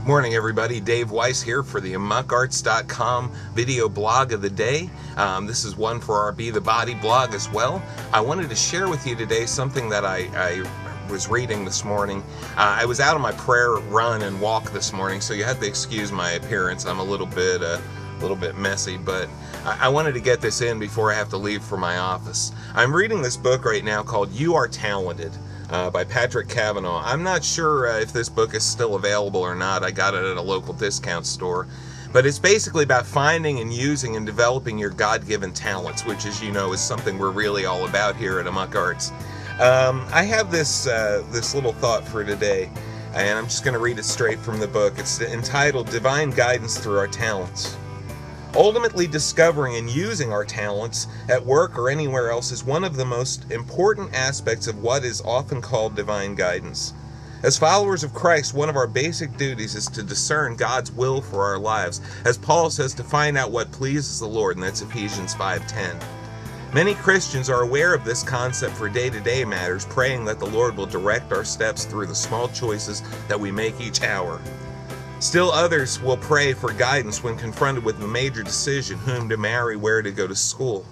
Morning everybody, Dave Weiss here for the amokblogtalented.com video blog of the day. This is one for our Be the Body blog as well. I wanted to share with you today something that I was reading this morning. I was out on my prayer run and walk this morning, so you have to excuse my appearance. I'm a little bit messy, but I wanted to get this in before I have to leave for my office. I'm reading this book right now called You Are Talented. By Patrick Cavanaugh. I'm not sure if this book is still available or not. I got it at a local discount store. But it's basically about finding and using and developing your God-given talents, which, as you know, is something we're really all about here at Amok Arts. I have this little thought for today, and I'm just going to read it straight from the book. It's entitled Divine Guidance Through Our Talents. Ultimately, discovering and using our talents at work or anywhere else is one of the most important aspects of what is often called divine guidance. As followers of Christ, one of our basic duties is to discern God's will for our lives, as Paul says, to find out what pleases the Lord, and that's Ephesians 5:10. Many Christians are aware of this concept for day-to-day matters, praying that the Lord will direct our steps through the small choices that we make each hour. Still others will pray for guidance when confronted with a major decision, whom to marry, where to go to school.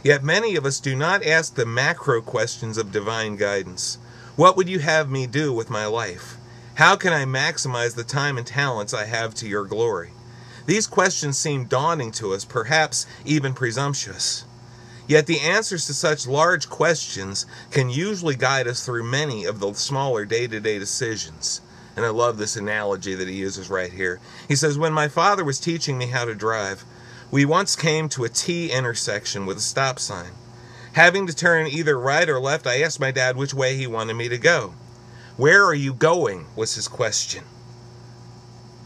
Yet many of us do not ask the macro questions of divine guidance. What would you have me do with my life? How can I maximize the time and talents I have to your glory? These questions seem daunting to us, perhaps even presumptuous. Yet the answers to such large questions can usually guide us through many of the smaller day-to-day decisions. And I love this analogy that he uses right here. He says, when my father was teaching me how to drive, we once came to a T intersection with a stop sign. Having to turn either right or left, I asked my dad which way he wanted me to go. Where are you going? Was his question.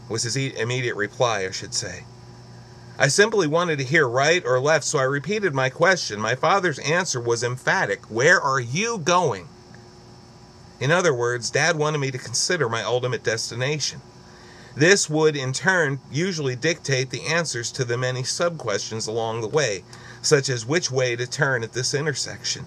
Was his immediate reply, I should say. I simply wanted to hear right or left, so I repeated my question. My father's answer was emphatic. Where are you going? In other words, Dad wanted me to consider my ultimate destination. This would, in turn, usually dictate the answers to the many sub-questions along the way, such as which way to turn at this intersection.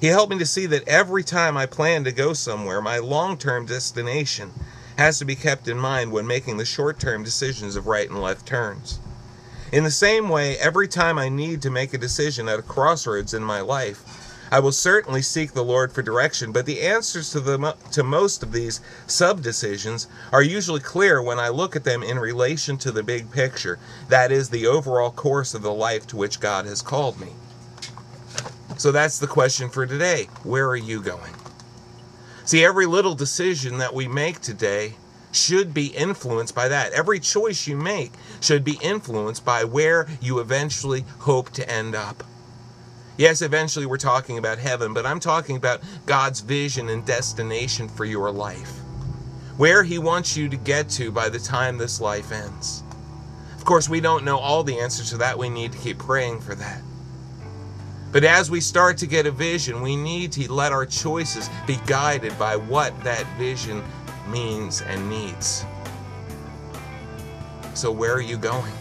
He helped me to see that every time I plan to go somewhere, my long-term destination has to be kept in mind when making the short-term decisions of right and left turns. In the same way, every time I need to make a decision at a crossroads in my life, I will certainly seek the Lord for direction, but the answers to most of these sub-decisions are usually clear when I look at them in relation to the big picture, that is, the overall course of the life to which God has called me. So that's the question for today. Where are you going? See, every little decision that we make today should be influenced by that. Every choice you make should be influenced by where you eventually hope to end up. Yes, eventually we're talking about heaven, but I'm talking about God's vision and destination for your life. Where He wants you to get to by the time this life ends. Of course, we don't know all the answers to that. We need to keep praying for that. But as we start to get a vision, we need to let our choices be guided by what that vision means and needs. So where are you going?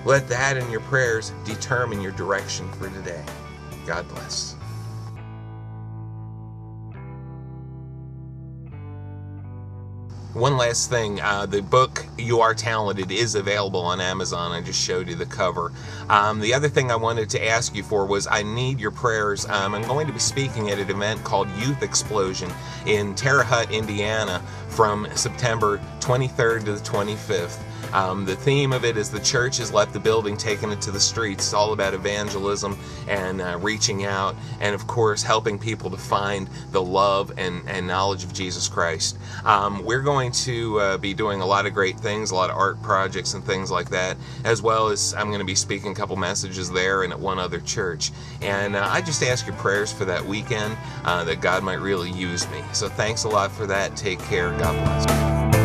Let that and your prayers determine your direction for today. God bless. One last thing, the book You Are Talented is available on Amazon. I just showed you the cover. The other thing I wanted to ask you for was I need your prayers. I'm going to be speaking at an event called Youth Explosion in Terre Haute, Indiana from September 23rd to the 25th. The theme of it is the church has left the building, taken it to the streets. It's all about evangelism and reaching out and, of course, helping people to find the love and knowledge of Jesus Christ. We're going to be doing a lot of great things, a lot of art projects and things like that, as well as I'm going to be speaking a couple messages there and at one other church. And I just ask your prayers for that weekend, that God might really use me. So thanks a lot for that. Take care. God bless.